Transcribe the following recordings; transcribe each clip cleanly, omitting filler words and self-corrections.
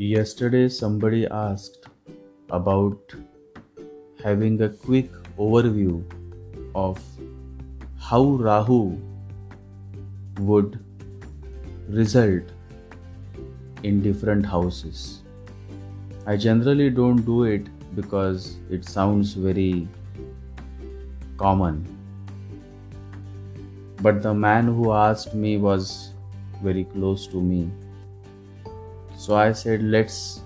Yesterday, somebody asked about having a quick overview of how Rahu would result in different houses. I generally don't do it because it sounds very common. But the man who asked me was very close to me. So I said, let's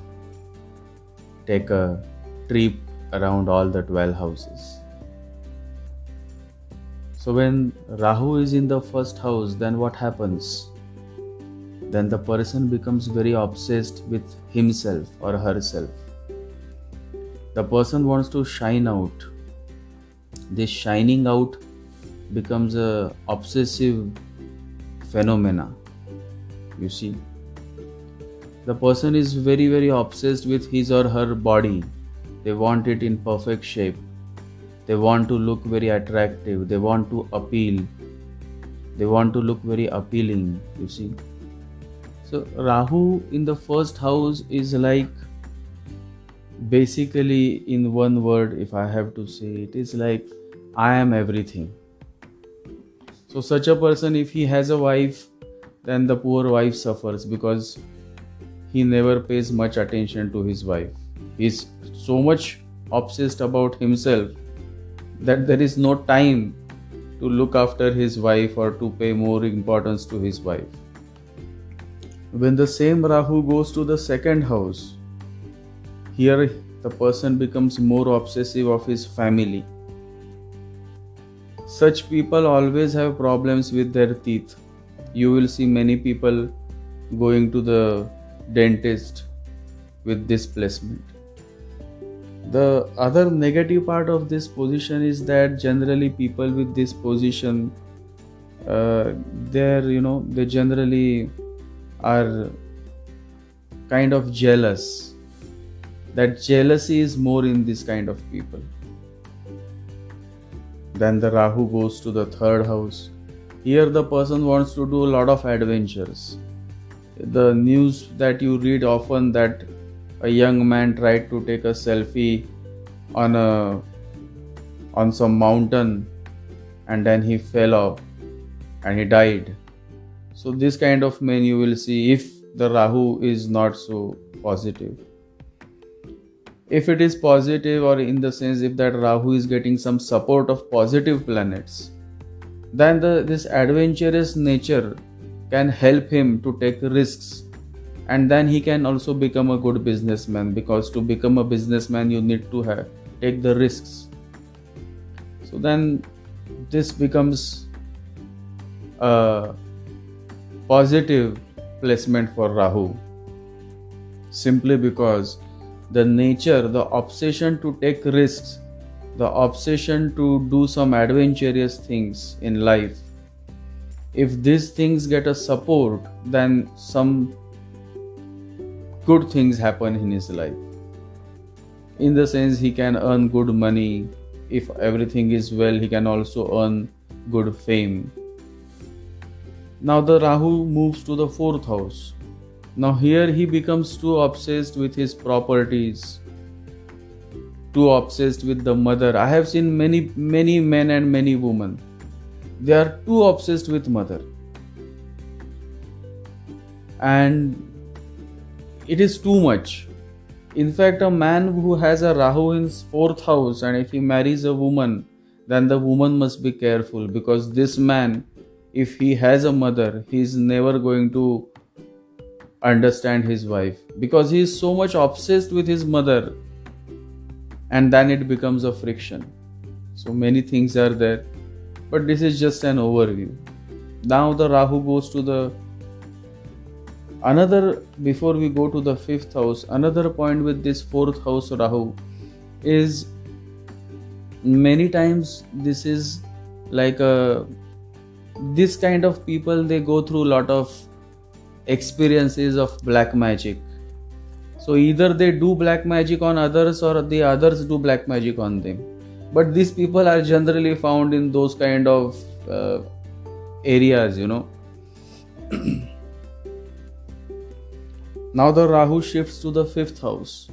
take a trip around all the 12 houses. So when Rahu is in the first house, then what happens? Then the person becomes very obsessed with himself or herself. The person wants to shine out. This shining out becomes a obsessive phenomena. You see, the person is very obsessed with his or her body. They want it in perfect shape. They want to look very attractive. They want to appeal. They want to look very appealing, you see. So Rahu in the first house is like, basically in one word, if I have to say, it is like, I am everything. So such a person, if he has a wife, then the poor wife suffers because he never pays much attention to his wife. He is so much obsessed about himself that there is no time to look after his wife or to pay more importance to his wife. When the same Rahu goes to the second house, here the person becomes more obsessive of his family. Such people always have problems with their teeth. You will see many people going to the dentist with this placement. The other negative part of this position is that generally people with this position, they generally are kind of jealous. That jealousy is more in this kind of people. Then the Rahu goes to the third house. Here the person wants to do a lot of adventures. The news that you read often that a young man tried to take a selfie on some mountain and then he fell off and he died. So this kind of men you will see if the Rahu is not so positive. If it is positive, or in the sense if that Rahu is getting some support of positive planets, then this adventurous nature can help him to take risks, and then he can also become a good businessman, because to become a businessman you need to take the risks. So then this becomes a positive placement for Rahu, simply because the nature, the obsession to take risks, the obsession to do some adventurous things in life, if these things get a support, then some good things happen in his life. In the sense, he can earn good money. If everything is well, he can also earn good fame. Now the Rahu moves to the fourth house. Now here he becomes too obsessed with his properties, too obsessed with the mother. I have seen many men and many women. They are too obsessed with mother. And it is too much. In fact, a man who has a Rahu in his fourth house, and if he marries a woman, then the woman must be careful, because this man, if he has a mother, he is never going to understand his wife, because he is so much obsessed with his mother, and then it becomes a friction. So many things are there, but this is just an overview. Now the Rahu goes to before we go to the fifth house, another point with this fourth house Rahu is, many times this is like this kind of people, they go through a lot of experiences of black magic. So either they do black magic on others, or the others do black magic on them. But these people are generally found in those kind of areas, Now the Rahu shifts to the 5th house.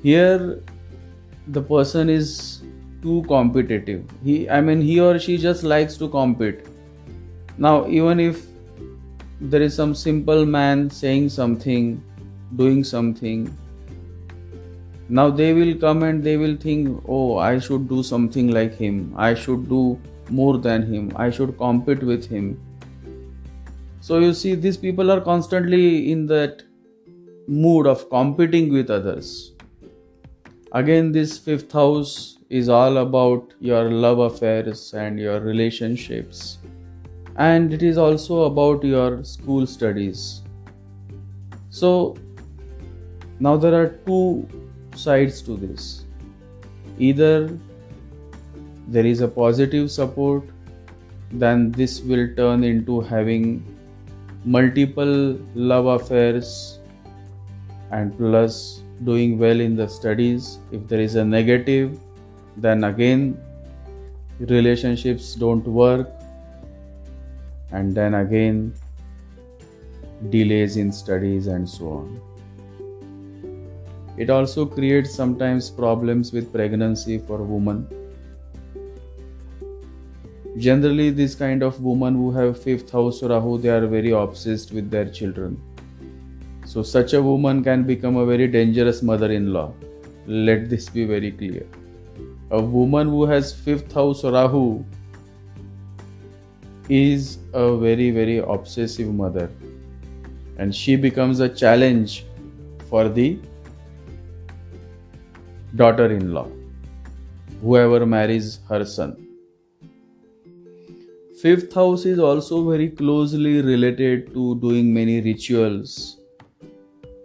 Here the person is too competitive. He or she just likes to compete. Now even if there is some simple man saying something, doing something, now they will come and they will think, oh, I should do something like him, I should do more than him, I should compete with him. So you see, these people are constantly in that mood of competing with others. Again, this 5th house is all about your love affairs and your relationships, and it is also about your school studies. So now there are two sides to this. Either there is a positive support, then this will turn into having multiple love affairs and plus doing well in the studies. If there is a negative, then again relationships don't work, and then again delays in studies and so on. It also creates sometimes problems with pregnancy for women. Generally, this kind of women who have 5th house Rahu, they are very obsessed with their children. So such a woman can become a very dangerous mother-in-law. Let this be very clear. A woman who has 5th house Rahu is a very, very obsessive mother, and she becomes a challenge for the daughter-in-law, whoever marries her son. 5th house is also very closely related to doing many rituals.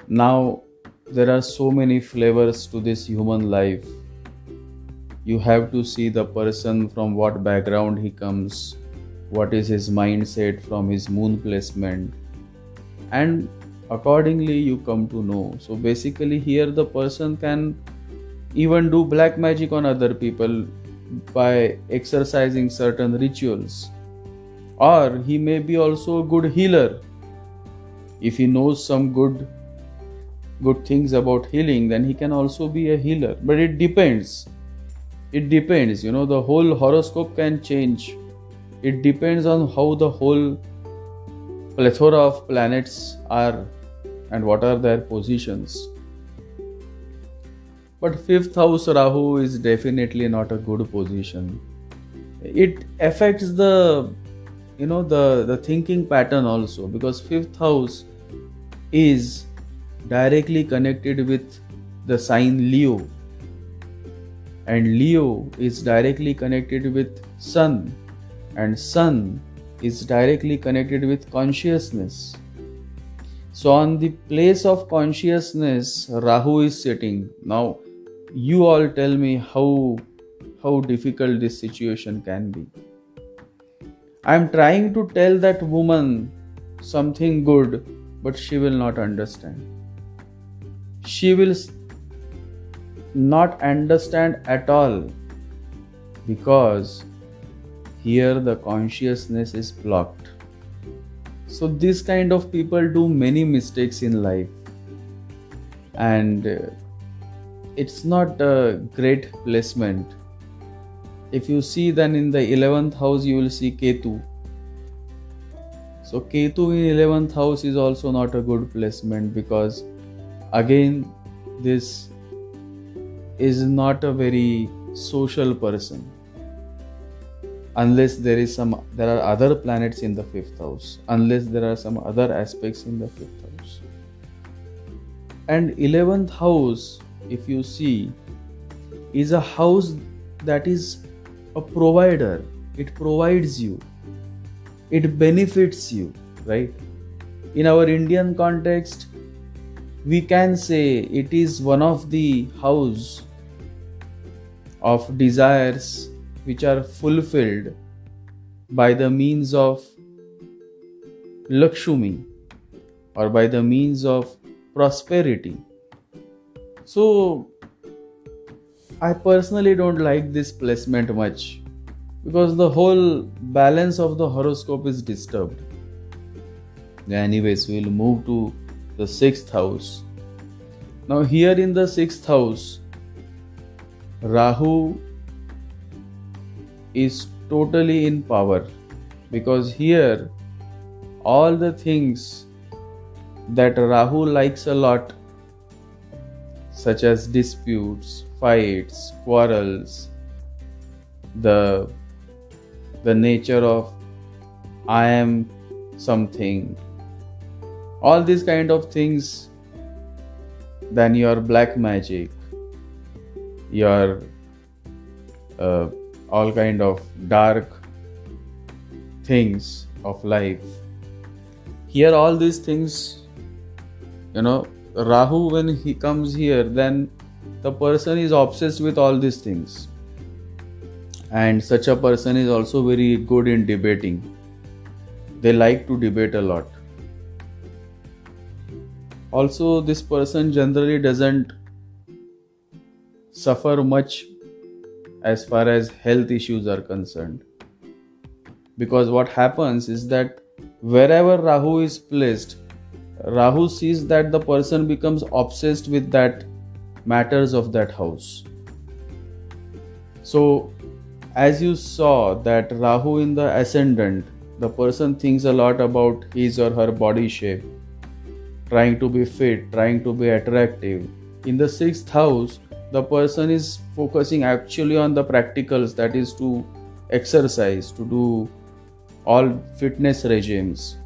Now there are so many flavors to this human life. You have to see the person from what background he comes, what is his mindset from his moon placement, and accordingly you come to know. So basically here the person can even do black magic on other people by exercising certain rituals, or he may be also a good healer. If he knows some good things about healing, then he can also be a healer. But it depends, the whole horoscope can change. It depends on how the whole plethora of planets are and what are their positions. But 5th house Rahu is definitely not a good position. It affects the thinking pattern also, because 5th house is directly connected with the sign Leo, and Leo is directly connected with Sun, and Sun is directly connected with consciousness. So on the place of consciousness Rahu is sitting. Now you all tell me how difficult this situation can be. I am trying to tell that woman something good, but she will not understand. She will not understand at all, because here the consciousness is blocked. So this kind of people do many mistakes in life, and it's not a great placement. If you see, then in the 11th house you will see Ketu. So Ketu in 11th house is also not a good placement, because again this is not a very social person, unless there are other planets in the 5th house, unless there are some other aspects in the 5th house. And 11th house, if you see, is a house that is a provider. It provides you, it benefits you, right? In our Indian context, we can say it is one of the house of desires which are fulfilled by the means of Lakshmi, or by the means of prosperity. So I personally don't like this placement much, because the whole balance of the horoscope is disturbed. Anyways, we'll move to the sixth house. Now here in the sixth house, Rahu is totally in power, because here all the things that Rahu likes a lot, such as disputes, fights, quarrels, the nature of I am something, all these kind of things, then your black magic, your all kind of dark things of life. Here all these things, Rahu, when he comes here, then the person is obsessed with all these things. And such a person is also very good in debating. They like to debate a lot. Also, this person generally doesn't suffer much as far as health issues are concerned. Because what happens is that wherever Rahu is placed, Rahu sees that the person becomes obsessed with that matters of that house. So, as you saw that Rahu in the ascendant, the person thinks a lot about his or her body shape, trying to be fit, trying to be attractive. In the sixth house, the person is focusing actually on the practicals, that is to exercise, to do all fitness regimes.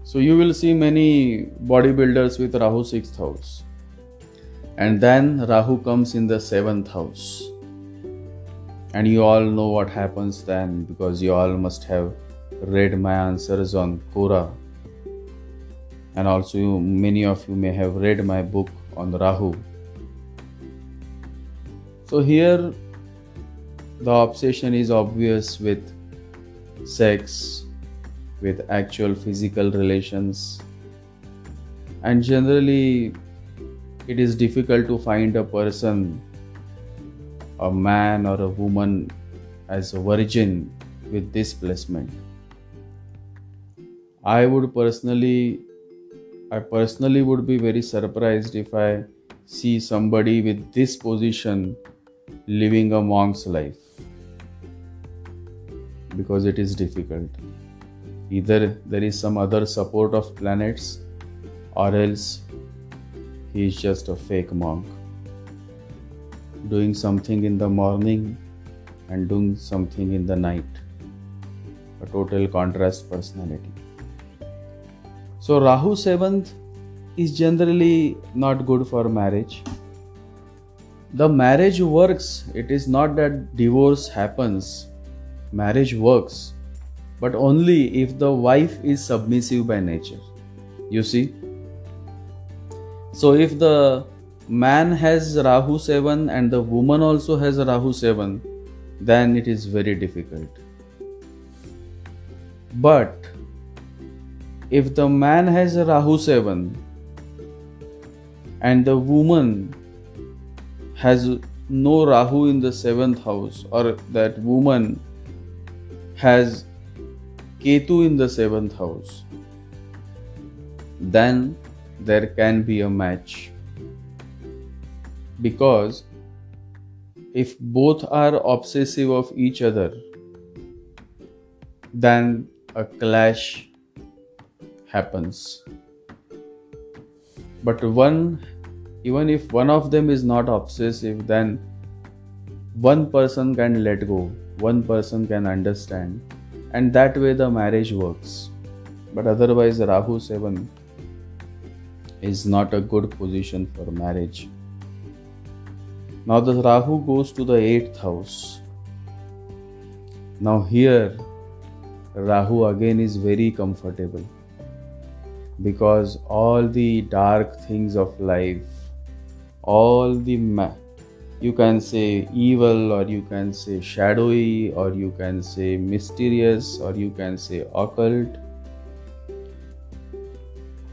So you will see many bodybuilders with Rahu 6th house. And then Rahu comes in the 7th house. And you all know what happens then, because you all must have read my answers on Quora. And also many of you may have read my book on Rahu. So here the obsession is obvious with sex, with actual physical relations, and generally it is difficult to find a person, a man or a woman, as a virgin with this placement. I personally would be very surprised if I see somebody with this position living a monk's life, because it is difficult. Either there is some other support of planets, or else he is just a fake monk, doing something in the morning and doing something in the night. A total contrast personality. So Rahu 7th is generally not good for marriage. The marriage works. It is not that divorce happens. Marriage works, but only if the wife is submissive by nature. You see? So if the man has Rahu 7 and the woman also has Rahu 7, then it is very difficult. But if the man has Rahu 7 and the woman has no Rahu in the 7th house, or that woman has Ketu in the 7th house, then there can be a match. Because if both are obsessive of each other, then a clash happens. But even if one of them is not obsessive, then one person can let go, one person can understand, and that way the marriage works. But otherwise, Rahu 7 is not a good position for marriage. Now the Rahu goes to the 8th house. Now here Rahu again is very comfortable, because all the dark things of life, all the you can say evil, or you can say shadowy, or you can say mysterious, or you can say occult,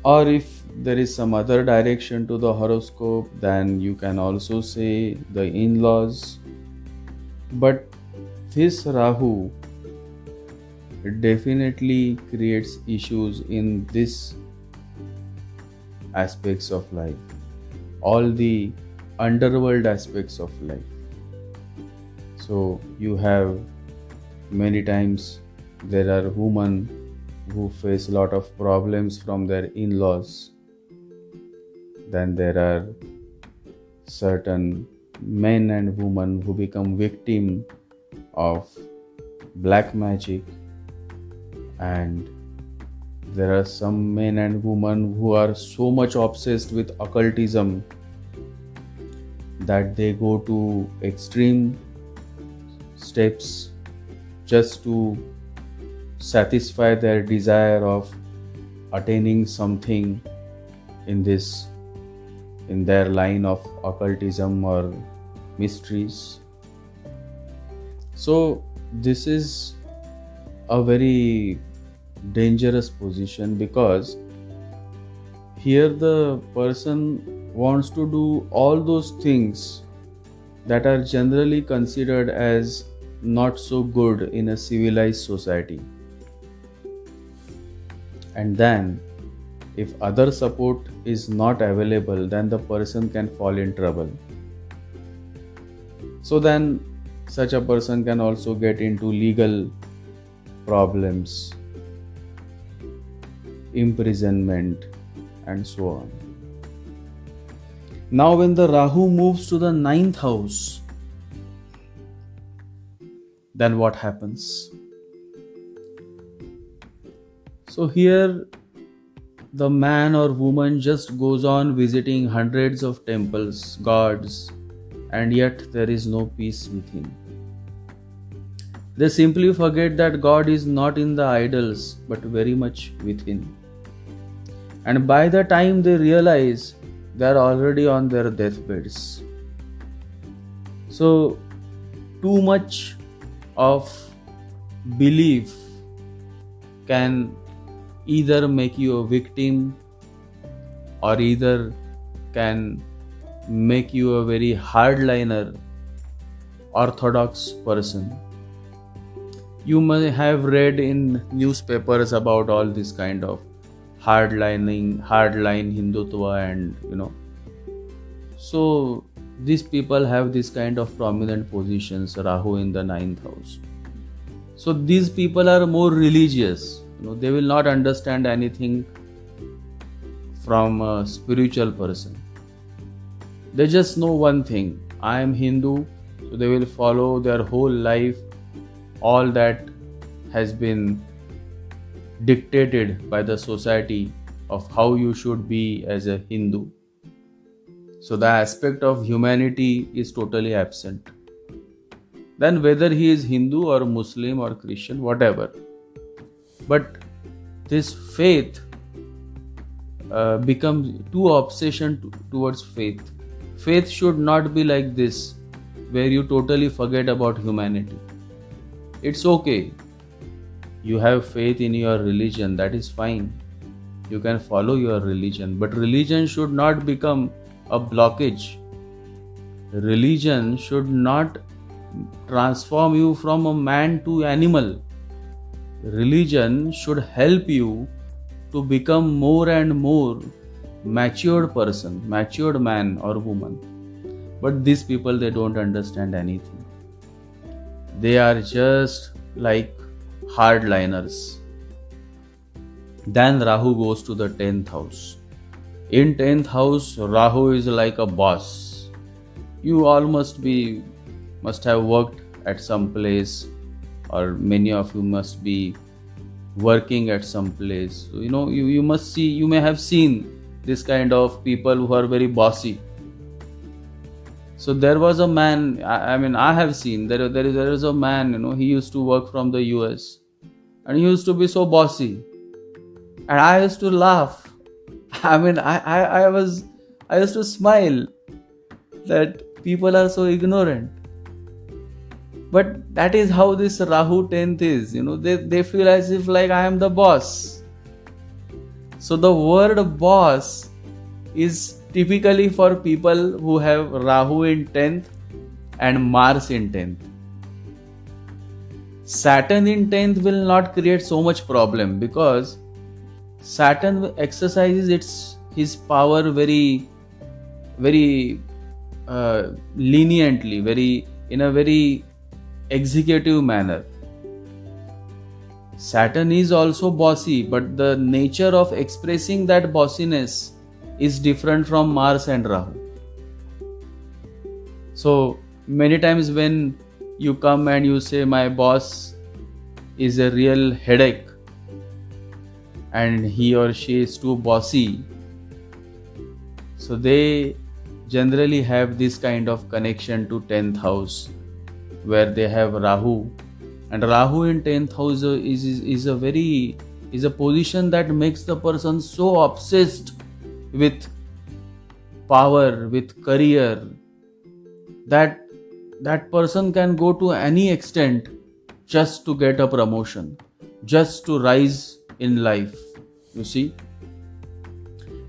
or if there is some other direction to the horoscope, then you can also say the in-laws. But this Rahu definitely creates issues in this aspects of life, all the underworld aspects of life. So you have many times there are women who face a lot of problems from their in-laws. Then there are certain men and women who become victim of black magic, and there are some men and women who are so much obsessed with occultism that they go to extreme steps just to satisfy their desire of attaining something in their line of occultism or mysteries. So this is a very dangerous position, because here the person wants to do all those things that are generally considered as not so good in a civilized society. And then if other support is not available, then the person can fall in trouble. So then such a person can also get into legal problems, imprisonment, and so on. Now when the Rahu moves to the 9th house, then what happens? So here the man or woman just goes on visiting hundreds of temples, gods, and yet there is no peace within. They simply forget that God is not in the idols but very much within. And by the time they realize, they are already on their deathbeds. So too much of belief can either make you a victim or either can make you a very hardliner, orthodox person. You may have read in newspapers about all this kind of hardline Hindutva, and so these people have this kind of prominent positions, Rahu in the 9th house. So these people are more religious. They will not understand anything from a spiritual person. They just know one thing: I am Hindu. So they will follow their whole life all that has been dictated by the society of how you should be as a Hindu. So the aspect of humanity is totally absent. Then whether he is Hindu or Muslim or Christian, whatever, but this faith becomes too obsession towards faith. Faith should not be like this, where you totally forget about humanity. It's okay. You have faith in your religion, that is fine. You can follow your religion, but religion should not become a blockage. Religion should not transform you from a man to animal. Religion should help you to become more and more matured person, matured man or woman. But these people, they don't understand anything. They are just like hardliners. Then Rahu goes to the 10th house. In 10th house, Rahu is like a boss. You all must have worked at some place, or many of you must be working at some place. So, you may have seen this kind of people who are very bossy. So there was a man, I have seen, there is a man, he used to work from the US, and he used to be so bossy. And I used to laugh. I used to smile that people are so ignorant. But that is how this Rahu 10th is. They feel as if like I am the boss. So the word boss is typically for people who have Rahu in 10th and Mars in 10th. Saturn in 10th will not create so much problem, because Saturn exercises its his power very leniently, in a very executive manner. Saturn is also bossy, but the nature of expressing that bossiness is different from Mars and Rahu. So many times when you come and you say my boss is a real headache and he or she is too bossy, so they generally have this kind of connection to 10th house where they have Rahu, and Rahu in 10th house is a position that makes the person so obsessed with power, with career, that that person can go to any extent just to get a promotion, just to rise in life, you see.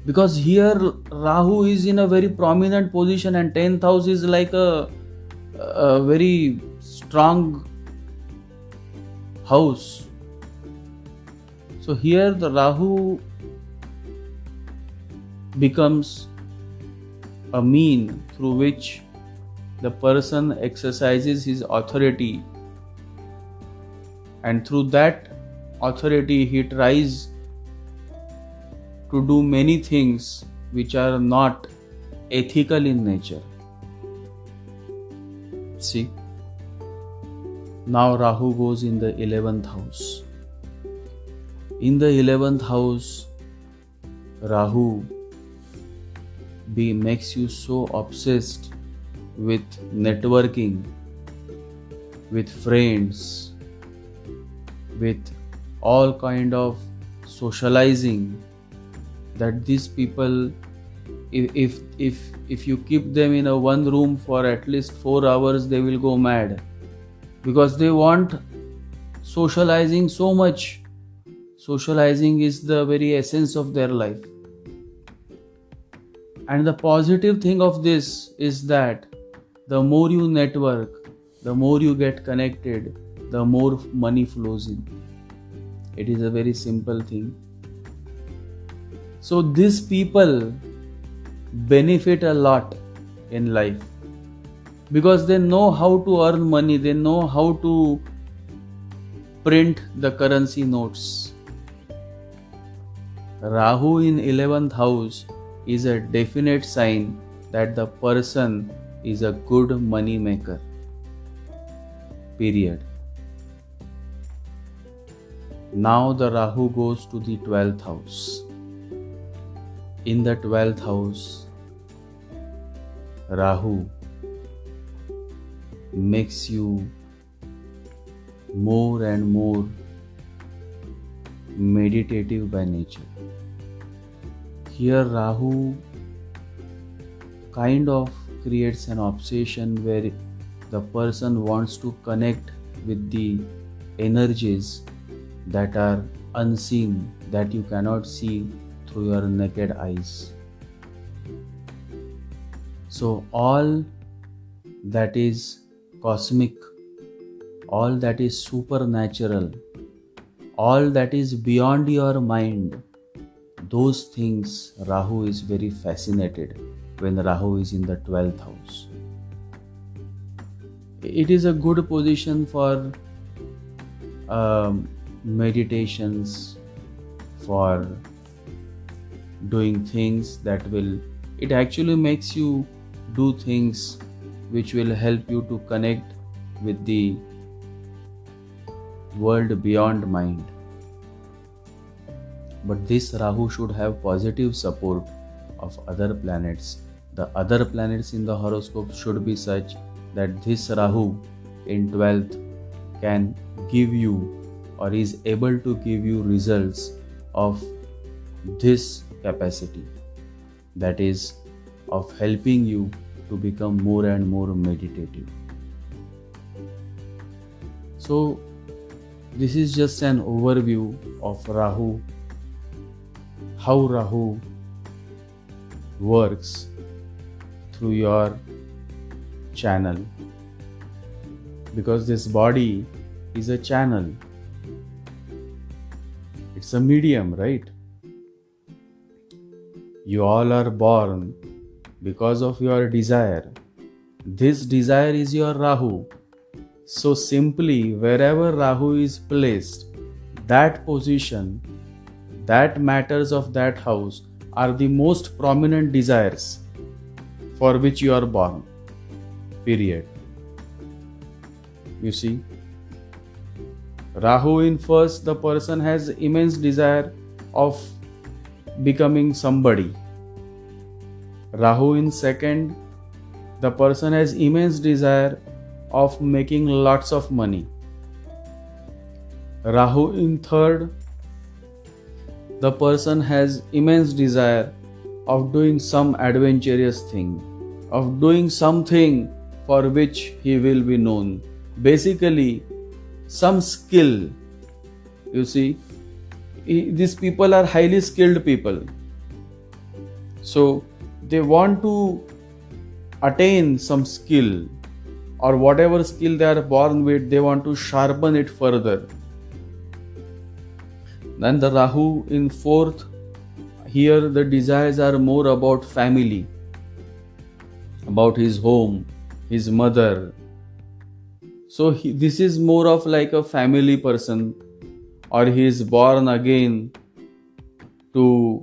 Because here Rahu is in a very prominent position and 10th house is like a very strong house. So here the Rahu becomes a mean through which the person exercises his authority, and through that authority he tries to do many things which are not ethical in nature. See, now Rahu goes in the 11th house. In the 11th house, Rahu makes you so obsessed with networking, with friends, with all kind of socializing, that these people, if you keep them in a one room for at least 4 hours, they will go mad, because they want socializing so much. Socializing is the very essence of their life. And the positive thing of this is that the more you network, the more you get connected, the more money flows in. It is a very simple thing. So these people benefit a lot in life because they know how to earn money, they know how to print the currency notes. Rahu in 11th house is a definite sign that the person is a good money maker. Period. Now the Rahu goes to the 12th house. In the 12th house, Rahu makes you more and more meditative by nature. Here Rahu kind of creates an obsession where the person wants to connect with the energies that are unseen, that you cannot see through your naked eyes. So all that is cosmic, all that is supernatural, all that is beyond your mind, those things Rahu is very fascinated when Rahu is in the 12th house. It is a good position for meditations, for doing things that will, it actually makes you do things which will help you to connect with the world beyond mind. But this Rahu should have positive support of other planets. The other planets in the horoscope should be such that this Rahu in 12th can give you or is able to give you results of this capacity, that is of helping you to become more and more meditative. So this is just an overview of Rahu, how Rahu works through your channel, because this body is a channel, it's a medium, right? You all are born because of your desire. This desire is your Rahu. So simply, wherever Rahu is placed, that position, that matters of that house are the most prominent desires for which you are born. Period. You see, Rahu in first, the person has immense desire of becoming somebody. Rahu in second, the person has immense desire of making lots of money. Rahu in third, the person has immense desire of doing some adventurous thing, of doing something for which he will be known. Basically, some skill. You see, these people are highly skilled people. So they want to attain some skill, or whatever skill they are born with, they want to sharpen it further. Then the Rahu in fourth, here the desires are more about family, about his home, his mother. So this is more of like a family person, or he is born again to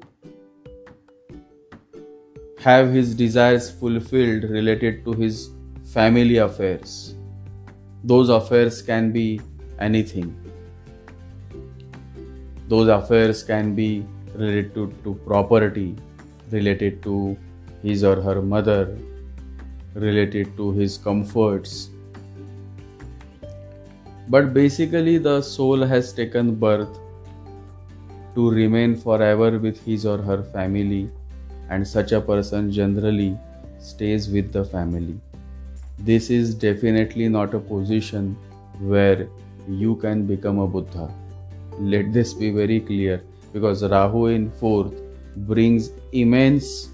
have his desires fulfilled related to his family affairs. Those affairs can be anything. Those affairs can be related to property, related to his or her mother, related to his comforts. But basically, the soul has taken birth to remain forever with his or her family, and such a person generally stays with the family. This is definitely not a position where you can become a Buddha. Let this be very clear, because Rahu in fourth brings immense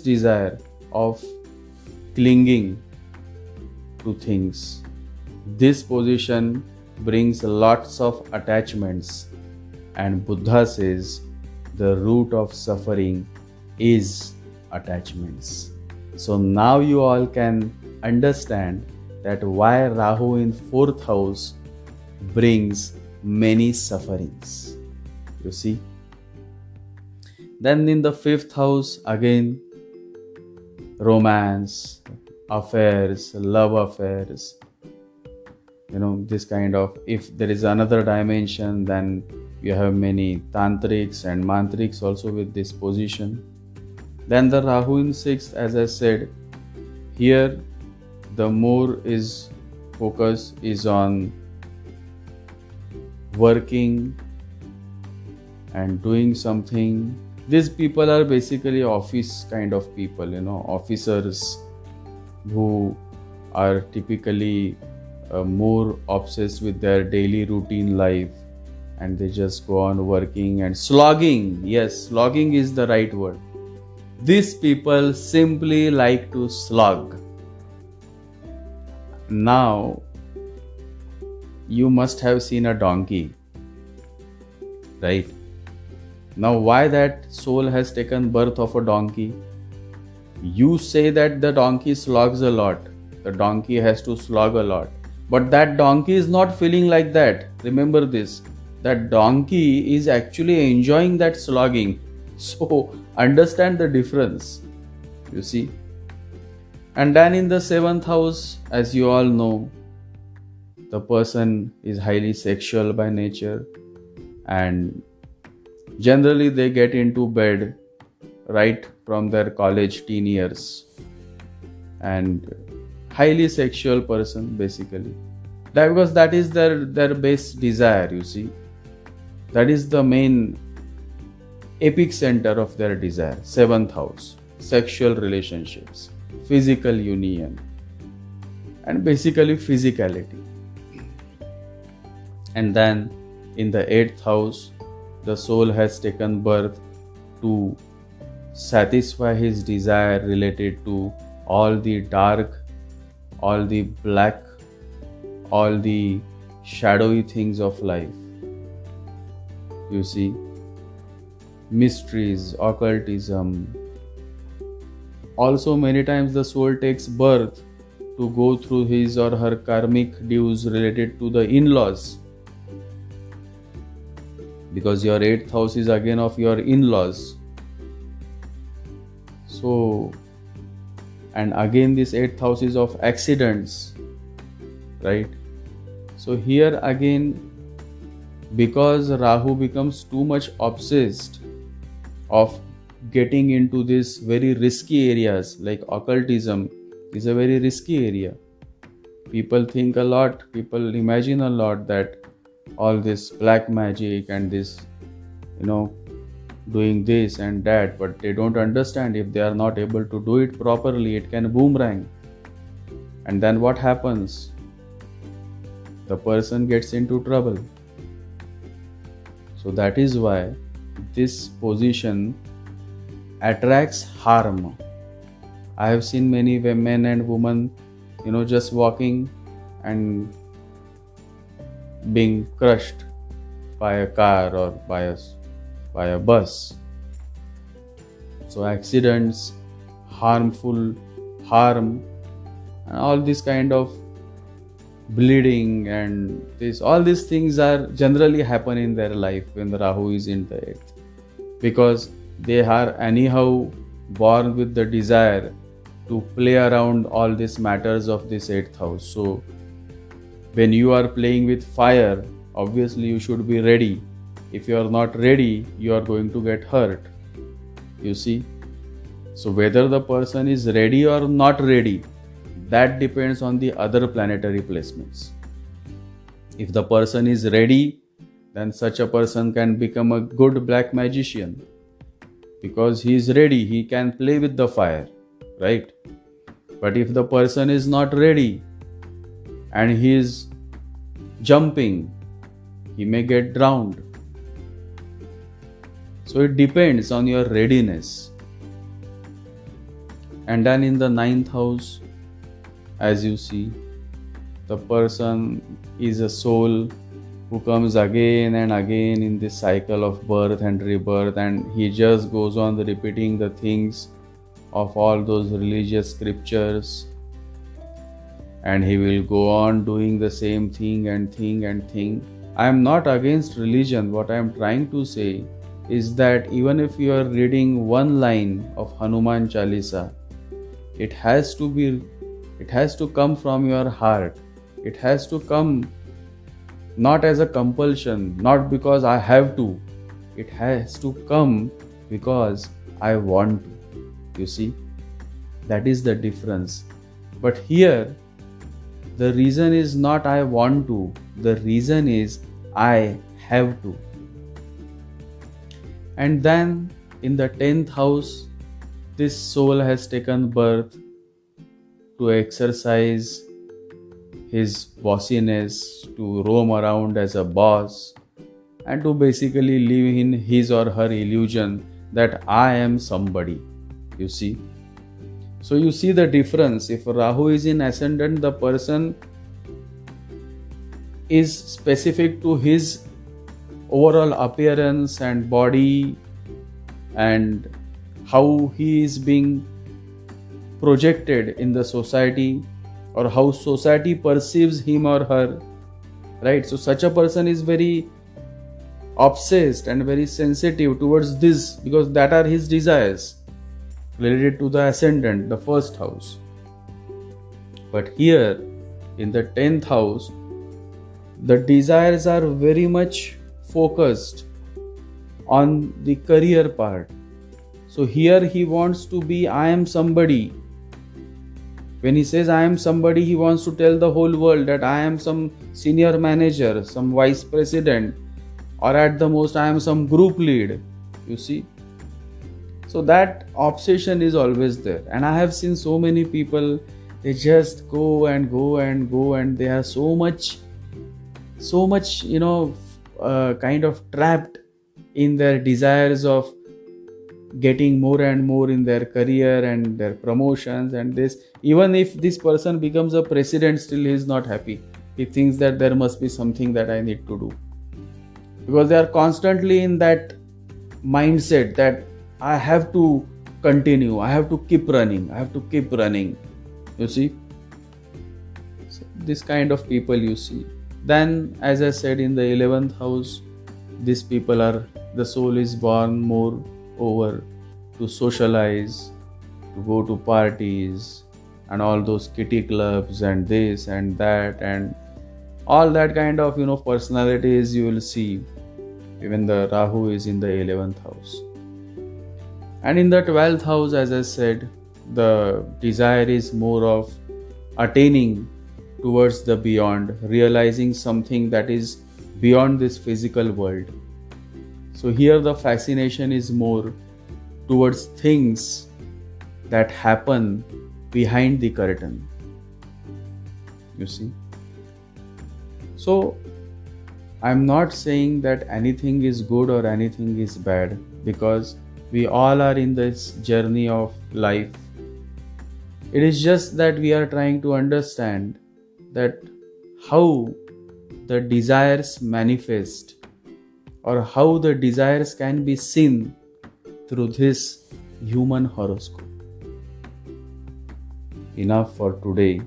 desire of clinging to things. This position brings lots of attachments, and Buddha says the root of suffering is attachments. So now you all can understand that why Rahu in fourth house brings many sufferings. You see. Then in the fifth house, again, romance, affairs, love affairs. This kind of, if there is another dimension, then you have many tantrics and mantrics also with this position. Then the Rahu in sixth, as I said, here the more is focus is on working and doing something. These people are basically office kind of people, officers who are typically more obsessed with their daily routine life, and they just go on working and slogging. Yes, slogging is the right word. These people simply like to slog. Now, you must have seen a donkey, right? Now, why that soul has taken birth of a donkey? You say that the donkey slogs a lot. The donkey has to slog a lot. But that donkey is not feeling like that. Remember this. That donkey is actually enjoying that slogging. So, understand the difference. You see. And then in the seventh house, as you all know, the person is highly sexual by nature, and generally they get into bed right from their college teen years, and highly sexual person basically. That because that is their base desire, you see. That is the main epic center of their desire. Seventh house, sexual relationships, physical union, and basically physicality. And then in the eighth house, the soul has taken birth to satisfy his desire related to all the dark, all the black, all the shadowy things of life. You see. mysteries, occultism. Also, many times the soul takes birth to go through his or her karmic dues related to the in-laws, because your 8th house is again of your in-laws. So, and again this 8th house is of accidents, right? So here again, because Rahu becomes too much obsessed of getting into these very risky areas, like occultism is a very risky area. People think a lot, people imagine a lot that all this black magic and this, doing this and that, but they don't understand if they are not able to do it properly, it can boomerang. And then what happens? The person gets into trouble. So that is why this position attracts harm. I have seen many men and women, just walking and being crushed by a car or by a bus. So accidents, harm, and all this kind of bleeding and all these things are generally happen in their life when the Rahu is in the 8th, because they are anyhow born with the desire to play around all these matters of this 8th house. So when you are playing with fire, obviously you should be ready. If you are not ready, you are going to get hurt. You see? So whether the person is ready or not ready, that depends on the other planetary placements. If the person is ready, then such a person can become a good black magician, because he is ready, he can play with the fire, right? But if the person is not ready and he is jumping, he may get drowned. So it depends on your readiness. And then in the 9th house, as you see, the person is a soul who comes again and again in this cycle of birth and rebirth, and he just goes on repeating the things of all those religious scriptures, and he will go on doing the same thing and thing. I am not against religion. What I am trying to say is that even if you are reading one line of Hanuman Chalisa, it has to come from your heart. It has to come not as a compulsion, not because I have to. It has to come because I want to. You see, that is the difference. But here, the reason is not I want to, the reason is I have to. And then in the 10th house, this soul has taken birth to exercise his bossiness, to roam around as a boss, and to basically live in his or her illusion that I am somebody. You see? So you see the difference. If Rahu is in ascendant, the person is specific to his overall appearance and body and how he is being projected in the society, or how society perceives him or her, right? So such a person is very obsessed and very sensitive towards this, because that are his desires related to the ascendant, the 1st house. But here in the 10th house, the desires are very much focused on the career part. So here he wants to be I am somebody. When he says I am somebody, he wants to tell the whole world that I am some senior manager, some vice president, or at the most I am some group lead. You see? So that obsession is always there. And I have seen so many people, they just go and they are so much kind of trapped in their desires of getting more and more in their career and their promotions and this. Even if this person becomes a president, still he is not happy. He thinks that there must be something that I need to do, because they are constantly in that mindset that I have to continue, I have to keep running, I have to keep running. You see? So this kind of people you see. Then, as I said, in the 11th house, these people are, the soul is born more over to socialize, to go to parties and all those kitty clubs and this and that and all that kind of personalities you will see. Even the Rahu is in the 11th house. And in the 12th house, as I said, the desire is more of attaining towards the beyond, realizing something that is beyond this physical world. So here the fascination is more towards things that happen behind the curtain. You see? So I'm not saying that anything is good or anything is bad, because we all are in this journey of life. It is just that we are trying to understand that how the desires manifest, or how the desires can be seen through this human horoscope. Enough for today.